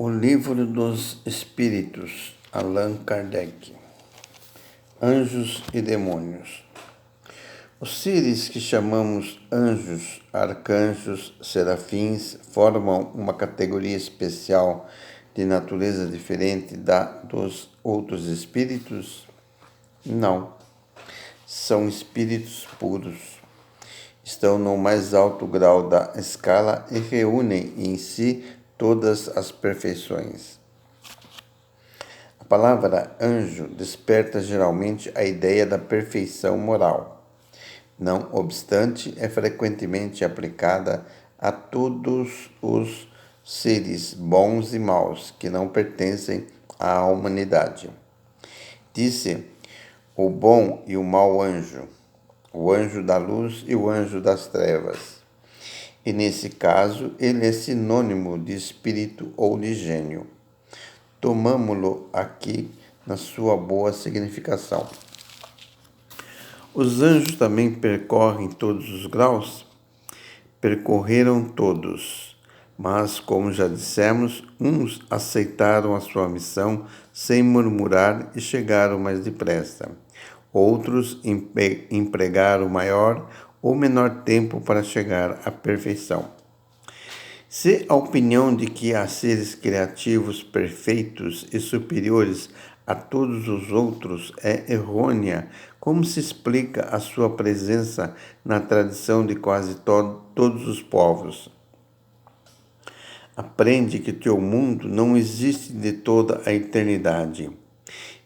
O Livro dos Espíritos, Allan Kardec. Anjos e demônios. Os seres que chamamos anjos, arcanjos, serafins formam uma categoria especial de natureza diferente da dos outros espíritos? Não. São espíritos puros. Estão no mais alto grau da escala e reúnem em si todas as perfeições. A palavra anjo desperta geralmente a ideia da perfeição moral. Não obstante, é frequentemente aplicada a todos os seres bons e maus que não pertencem à humanidade. Disse o bom e o mau anjo, o anjo da luz e o anjo das trevas. E nesse caso, ele é sinônimo de espírito ou de gênio. Tomamo-lo aqui na sua boa significação. Os anjos também percorrem todos os graus? Percorreram todos, mas, como já dissemos, uns aceitaram a sua missão sem murmurar e chegaram mais depressa. Outros empregaram maior ou menor tempo para chegar à perfeição. Se a opinião de que há seres criativos perfeitos e superiores a todos os outros é errônea, como se explica a sua presença na tradição de quase todos os povos? Aprende que teu mundo não existe de toda a eternidade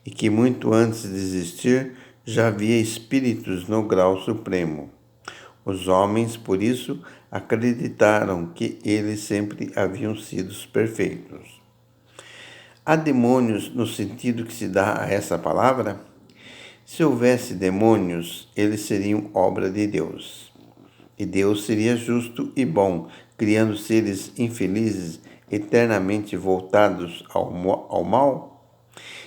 e que muito antes de existir já havia espíritos no grau supremo. Os homens, por isso, acreditaram que eles sempre haviam sido perfeitos. Há demônios no sentido que se dá a essa palavra? Se houvesse demônios, eles seriam obra de Deus. E Deus seria justo e bom, criando seres infelizes, eternamente voltados ao mal?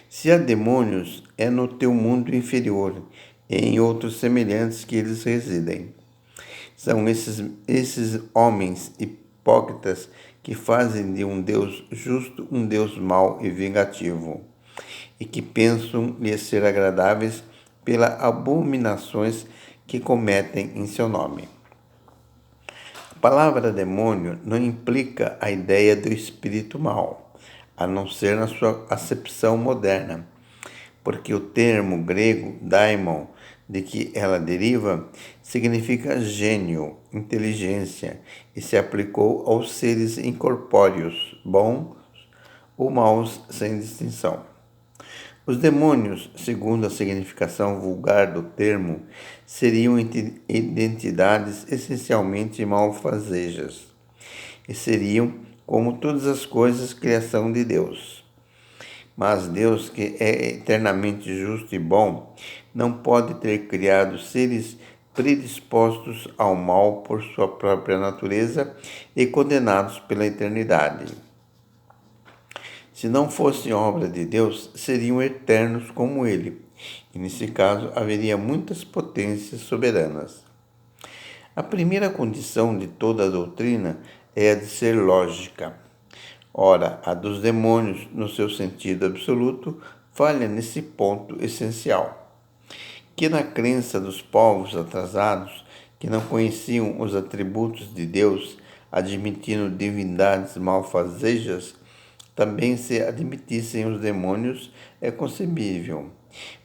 Se há demônios, é no teu mundo inferior e em outros semelhantes que eles residem. São esses homens hipócritas que fazem de um Deus justo um Deus mau e vingativo, e que pensam lhe ser agradáveis pelas abominações que cometem em seu nome. A palavra demônio não implica a ideia do espírito mau, a não ser na sua acepção moderna, porque o termo grego daimon, de que ela deriva, significa gênio, inteligência, e se aplicou aos seres incorpóreos, bons ou maus, sem distinção. Os demônios, segundo a significação vulgar do termo, seriam entidades essencialmente malfazejas, e seriam, como todas as coisas, criação de Deus. Mas Deus, que é eternamente justo e bom, não pode ter criado seres predispostos ao mal por sua própria natureza e condenados pela eternidade. Se não fossem obra de Deus, seriam eternos como ele, e nesse caso haveria muitas potências soberanas. A primeira condição de toda a doutrina é a de ser lógica. Ora, a dos demônios, no seu sentido absoluto, falha nesse ponto essencial. Que na crença dos povos atrasados, que não conheciam os atributos de Deus, admitindo divindades malfazejas, também se admitissem os demônios, é concebível.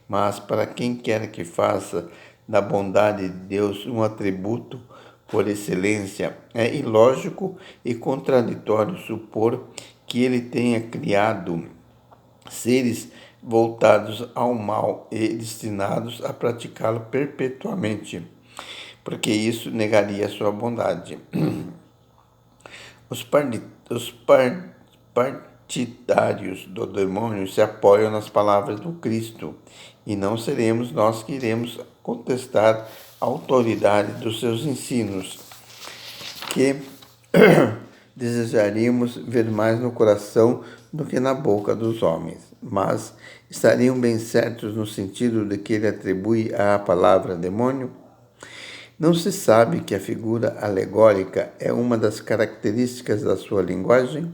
Mas para quem quer que faça da bondade de Deus um atributo por excelência, é ilógico e contraditório supor que ele tenha criado seres voltados ao mal e destinados a praticá-lo perpetuamente, porque isso negaria sua bondade. Os partidários do demônio se apoiam nas palavras do Cristo, e não seremos nós que iremos contestar a autoridade dos seus ensinos, que desejaríamos ver mais no coração do que na boca dos homens, mas estariam bem certos no sentido de que ele atribui à palavra demônio? Não se sabe que a figura alegórica é uma das características da sua linguagem?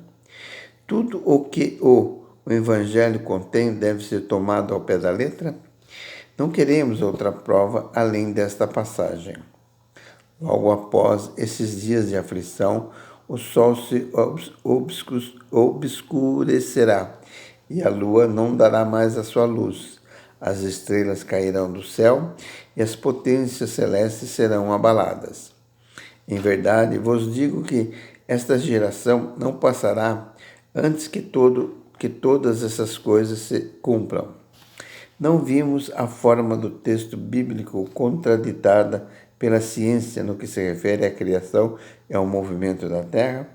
tudo o que o Evangelho contém deve ser tomado ao pé da letra? Não queremos outra prova além desta passagem. Logo após esses dias de aflição, o sol se obscurecerá e a lua não dará mais a sua luz. As estrelas cairão do céu e as potências celestes serão abaladas. Em verdade, vos digo que esta geração não passará antes que todas essas coisas se cumpram. Não vimos a forma do texto bíblico contraditada pela ciência no que se refere à criação e ao movimento da Terra?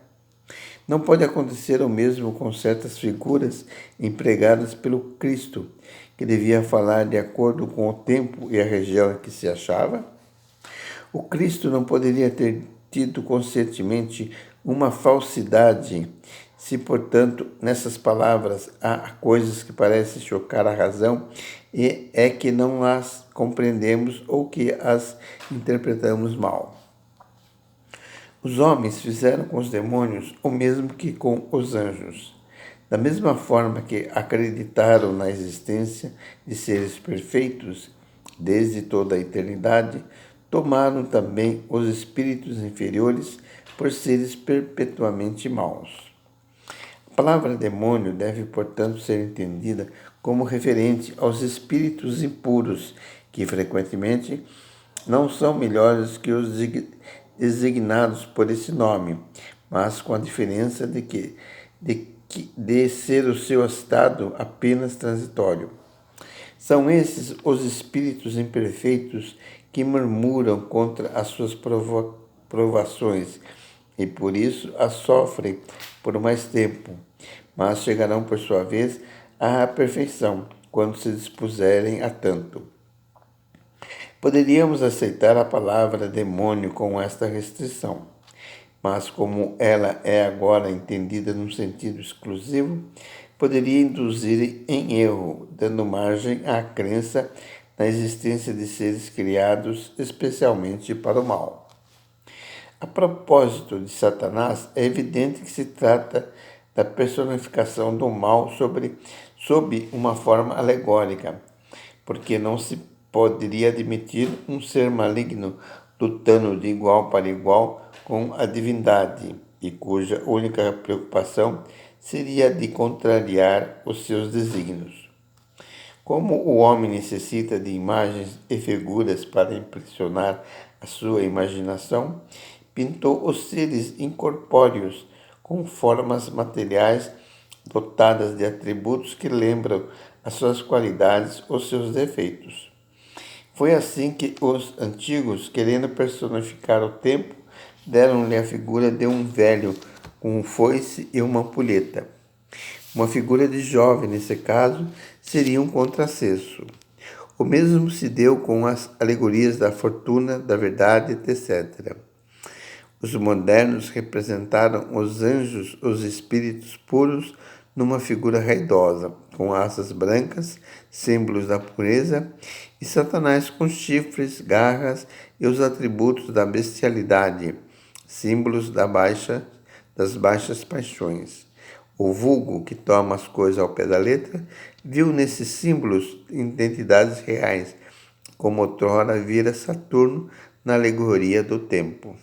Não pode acontecer o mesmo com certas figuras empregadas pelo Cristo, que devia falar de acordo com o tempo e a região em que se achava? O Cristo não poderia ter tido conscientemente uma falsidade, se, portanto, nessas palavras há coisas que parecem chocar a razão, e é que não as compreendemos ou que as interpretamos mal. Os homens fizeram com os demônios o mesmo que com os anjos. Da mesma forma que acreditaram na existência de seres perfeitos desde toda a eternidade, tomaram também os espíritos inferiores por seres perpetuamente maus. A palavra demônio deve, portanto, ser entendida como referente aos espíritos impuros, que frequentemente não são melhores que os designados por esse nome, mas com a diferença de ser o seu estado apenas transitório. São esses os espíritos imperfeitos que murmuram contra as suas provações e por isso as sofrem por mais tempo, mas chegarão por sua vez à perfeição quando se dispuserem a tanto. Poderíamos aceitar a palavra demônio com esta restrição, mas como ela é agora entendida num sentido exclusivo, poderia induzir em erro, dando margem à crença na existência de seres criados especialmente para o mal. A propósito de Satanás, é evidente que se trata da personificação do mal sob uma forma alegórica, porque não se poderia admitir um ser maligno lutando de igual para igual com a divindade, e cuja única preocupação seria de contrariar os seus desígnios. Como o homem necessita de imagens e figuras para impressionar a sua imaginação, pintou os seres incorpóreos com formas materiais dotadas de atributos que lembram as suas qualidades ou seus defeitos. Foi assim que os antigos, querendo personificar o tempo, deram-lhe a figura de um velho com um foice e uma ampulheta. Uma figura de jovem, nesse caso, seria um contrassenso. O mesmo se deu com as alegorias da fortuna, da verdade, etc. Os modernos representaram os anjos, os espíritos puros, numa figura raidosa, com asas brancas, símbolos da pureza, e Satanás com chifres, garras e os atributos da bestialidade, símbolos das baixas paixões. O vulgo, que toma as coisas ao pé da letra, viu nesses símbolos identidades reais, como outrora vira Saturno na alegoria do tempo.